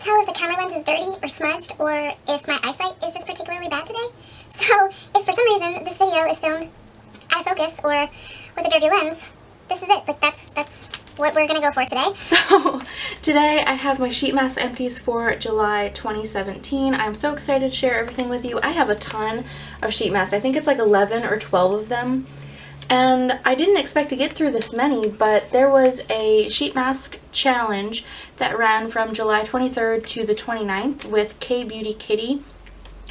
can't tell if the camera lens is dirty or smudged or if my eyesight is just particularly bad today. So if for some reason this video is filmed out of focus or with a dirty lens, this is it. Like that's what we're gonna go for today. So today I have my sheet mask empties for July 2017. I'm so excited to share everything with you. I have a ton of sheet masks. I think it's like 11 or 12 of them. And I didn't expect to get through this many, but there was a sheet mask challenge that ran from July 23rd to the 29th with K Beauty Kitty.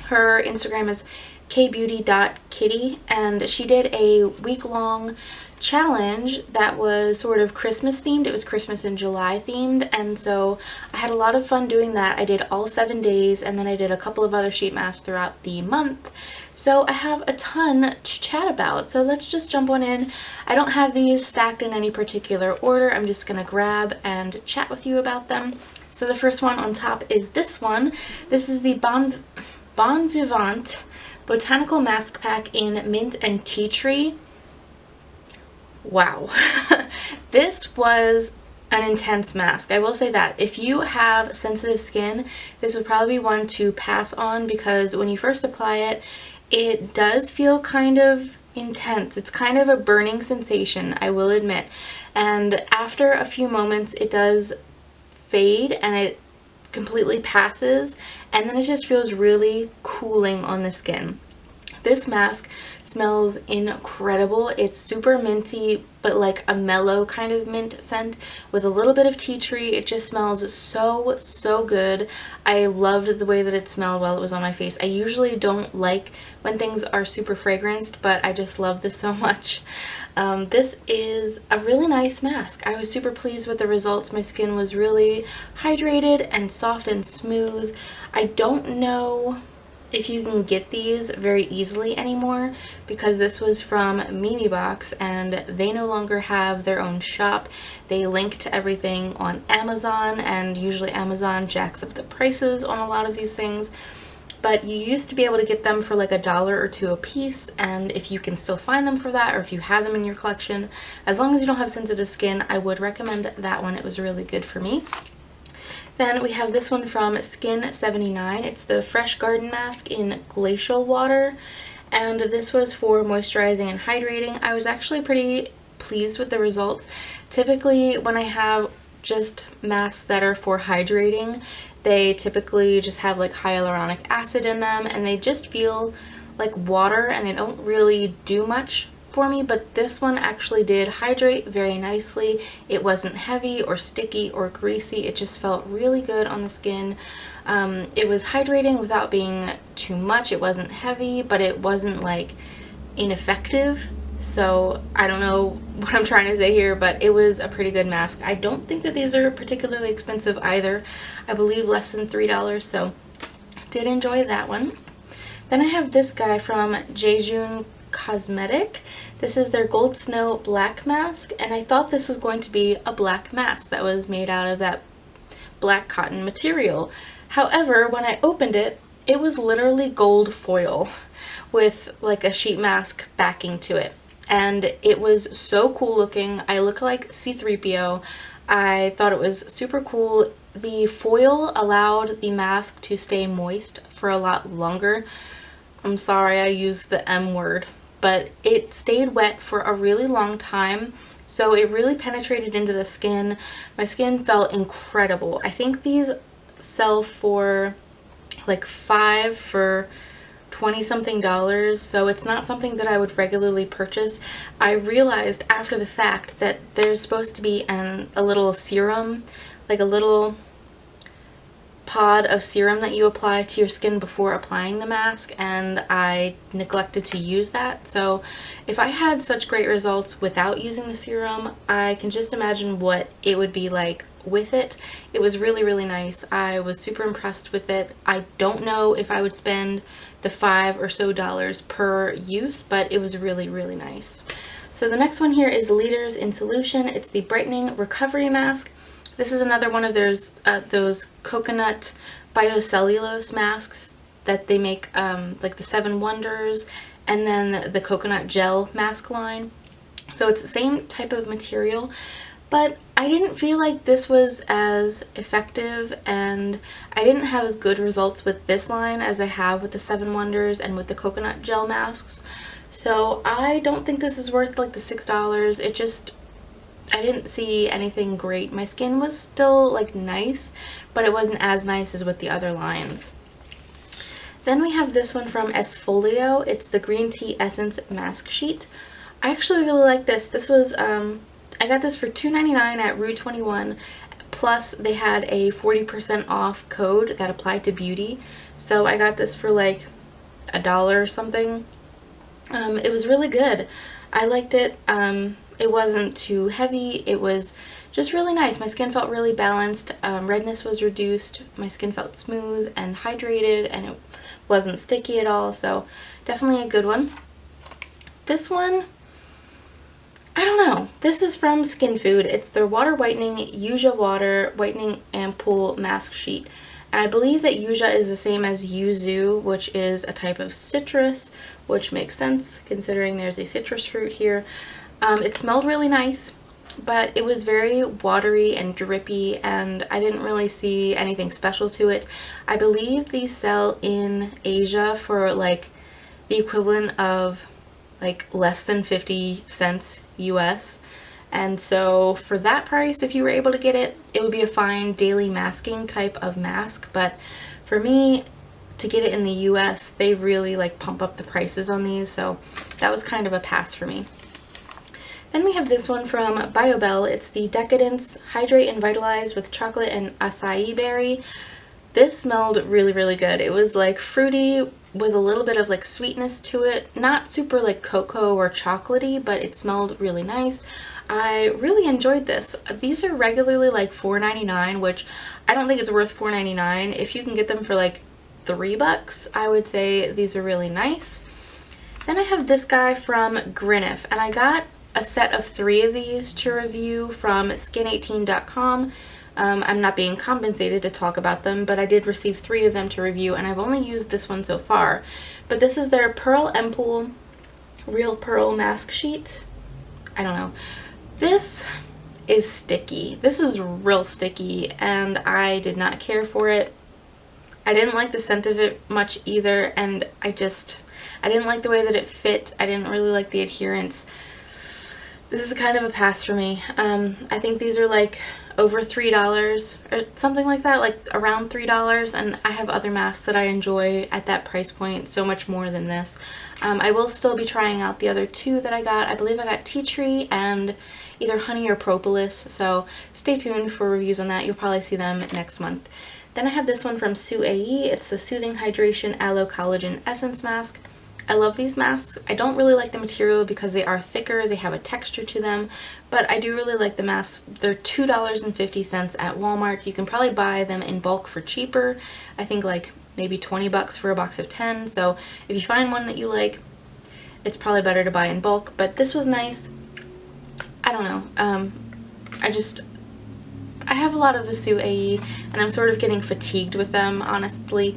Her Instagram is kbeauty.kitty, and she did a week-long challenge that was sort of Christmas themed. It was Christmas in July themed, and so I had a lot of fun doing that. I did all 7 days, and then I did a couple of other sheet masks throughout the month. So I have a ton to chat about, so let's just jump on in. I don't have these stacked in any particular order. I'm just gonna grab and chat with you about them. So the first one on top is this one. This is the Bonvivant Botanical Mask Pack in Mint and Tea Tree. Wow. This was an intense mask. I will say that. If you have sensitive skin, this would probably be one to pass on because when you first apply it, it does feel kind of intense. It's kind of a burning sensation, I will admit. And after a few moments, it does fade and it completely passes, and then it just feels really cooling on the skin. This mask smells incredible. It's super minty, but like a mellow kind of mint scent with a little bit of tea tree. It just smells so good. I loved the way that it smelled while it was on my face. I usually don't like when things are super fragranced, but I just love this so much. This is a really nice mask. I was super pleased with the results. My skin was really hydrated and soft and smooth. I don't know if you can get these very easily anymore because this was from Mimibox and they no longer have their own shop. They link to everything on Amazon, and usually Amazon jacks up the prices on a lot of these things. But you used to be able to get them for like $1 or $2 a piece, and if you can still find them for that, or if you have them in your collection, as long as you don't have sensitive skin, I would recommend that one. It was really good for me. Then we have this one from Skin79. It's the Fresh Garden Mask in Glacial Water, and this was for moisturizing and hydrating. I was actually pretty pleased with the results. Typically when I have just masks that are for hydrating, they typically just have like hyaluronic acid in them and they just feel like water and they don't really do much for me, but this one actually did hydrate very nicely. It wasn't heavy or sticky or greasy. It just felt really good on the skin. It was hydrating without being too much. It wasn't heavy, but it wasn't like ineffective. So I don't know what I'm trying to say here, but it was a pretty good mask. I don't think that these are particularly expensive either. I believe less than $3, so did enjoy that one. Then I have this guy from Jeju Cosmetic. This is their Gold Snow Black Mask, and I thought this was going to be a black mask that was made out of that black cotton material. However, when I opened it, it was literally gold foil with like a sheet mask backing to it. And it was so cool looking. I looked like C3PO. I thought it was super cool. The foil allowed the mask to stay moist for a lot longer. I'm sorry I used the M word, but it stayed wet for a really long time. So it really penetrated into the skin. My skin felt incredible. I think these sell for like $5 for 20-something, so it's not something that I would regularly purchase. I realized after the fact that there's supposed to be a little serum, like a little pod of serum that you apply to your skin before applying the mask, and I neglected to use that. So if I had such great results without using the serum, I can just imagine what it would be like with it. It was really nice. I was super impressed with it. I don't know if I would spend the $5 or so per use, but it was really nice. So the next one here is Leaders in Solution. It's the Brightening Recovery Mask. This is another one of those coconut biocellulose masks that they make, like the 7 Wonders and then the coconut gel mask line. So it's the same type of material, but I didn't feel like this was as effective, and I didn't have as good results with this line as I have with the 7 Wonders and with the coconut gel masks. So I don't think this is worth like the $6. I didn't see anything great. My skin was still like nice, but it wasn't as nice as with the other lines. Then we have this one from Esfolio. It's the Green Tea Essence Mask Sheet. I actually really like this. This was, I got this for $2.99 at Rue 21, plus they had a 40% off code that applied to beauty. So I got this for like $1 or something. It was really good. I liked it. It wasn't too heavy. It was just really nice. My skin felt really balanced. Redness was reduced. My skin felt smooth and hydrated, and it wasn't sticky at all. So definitely a good one. This one, I don't know. This is from Skinfood. It's their Water Whitening Yuja Water Whitening Ampoule Mask Sheet. And I believe that yuja is the same as yuzu, which is a type of citrus, which makes sense considering there's a citrus fruit here. It smelled really nice, but it was very watery and drippy, and I didn't really see anything special to it. I believe these sell in Asia for like the equivalent of like less than 50 cents US. And so for that price, if you were able to get it, it would be a fine daily masking type of mask. But for me, to get it in the US, they really like pump up the prices on these, so that was kind of a pass for me. Then we have this one from BioBelle. It's the Decadence Hydrate and Vitalize with chocolate and acai berry. This smelled really, really good. It was like fruity with a little bit of like sweetness to it. Not super like cocoa or chocolatey, but it smelled really nice. I really enjoyed this. These are regularly like $4.99, which I don't think it's worth $4.99. If you can get them for like $3, I would say these are really nice. Then I have this guy from Grinif, and I got a set of 3 of these to review from skin18.com. I'm not being compensated to talk about them, but I did receive 3 of them to review, and I've only used this one so far. But this is their Pearl Empoule Real Pearl Mask Sheet. I don't know. This is sticky. This is real sticky, and I did not care for it. I didn't like the scent of it much either, and I didn't like the way that it fit. I didn't really like the adherence. This is kind of a pass for me. I think these are like over $3 or something like that, like around $3, and I have other masks that I enjoy at that price point so much more than this. I will still be trying out the other 2 that I got. I believe I got tea tree and either honey or propolis, so stay tuned for reviews on that. You'll probably see them next month. Then I have this one from SOO AE. It's the Soothing Hydration Aloe Collagen Essence Mask. I love these masks. I don't really like the material because they are thicker, they have a texture to them, but I do really like the masks. They're $2.50 at Walmart. You can probably buy them in bulk for cheaper. I think like maybe $20 for a box of 10. So if you find one that you like, it's probably better to buy in bulk, but this was nice. I don't know. I have a lot of the SOO AE, and I'm sort of getting fatigued with them, honestly.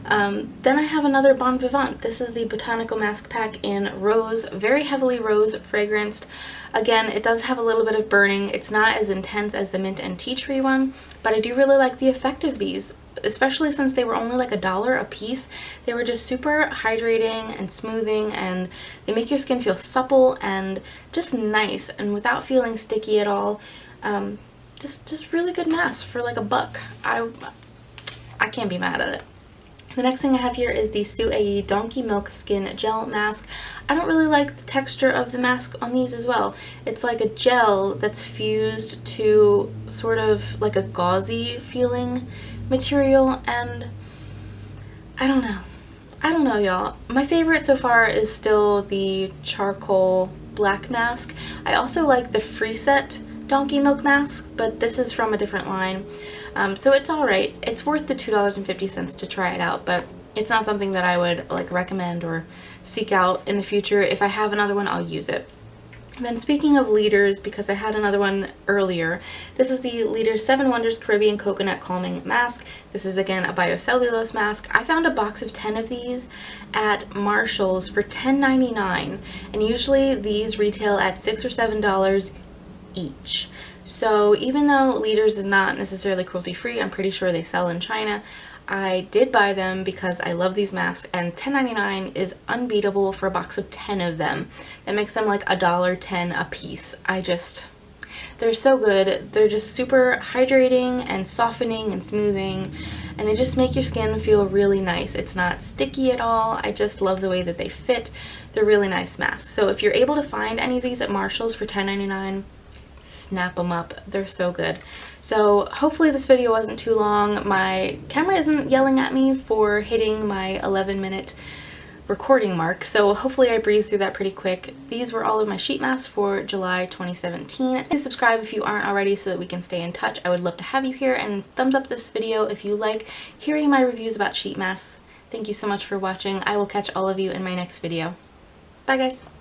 Then I have another Bonvivant. This is the Botanical Mask Pack in Rose, very heavily rose fragranced. Again, it does have a little bit of burning. It's not as intense as the mint and tea tree one, but I do really like the effect of these, especially since they were only like $1 a piece. They were just super hydrating and smoothing, and they make your skin feel supple and just nice and without feeling sticky at all. Just really good masks for like $1. I can't be mad at it. The next thing I have here is the SOO AE Donkey Milk Skin Gel Mask. I don't really like the texture of the mask on these as well. It's like a gel that's fused to sort of like a gauzy feeling material, and I don't know. I don't know, y'all. My favorite so far is still the charcoal black mask. I also like the Freeset Donkey Milk Mask, but this is from a different line. So it's alright. It's worth the $2.50 to try it out, but it's not something that I would like recommend or seek out in the future. If I have another one, I'll use it. And then speaking of leaders, because I had another one earlier, this is the Leader 7 Wonders Caribbean Coconut Calming Mask. This is again a biocellulose mask. I found a box of 10 of these at Marshall's for $10.99, and usually these retail at $6 or $7 each. So even though Leaders is not necessarily cruelty free, I'm pretty sure they sell in China, I did buy them because I love these masks, and $10.99 is unbeatable for a box of 10 of them. That makes them like $1.10 a piece. They're so good. They're just super hydrating and softening and smoothing, and they just make your skin feel really nice. It's not sticky at all. I just love the way that they fit. They're really nice masks. So if you're able to find any of these at Marshall's for $10.99, snap them up. They're so good. So hopefully this video wasn't too long. My camera isn't yelling at me for hitting my 11-minute recording mark, so hopefully I breezed through that pretty quick. These were all of my sheet masks for July 2017. Please subscribe if you aren't already so that we can stay in touch. I would love to have you here, and thumbs up this video if you like hearing my reviews about sheet masks. Thank you so much for watching. I will catch all of you in my next video. Bye guys!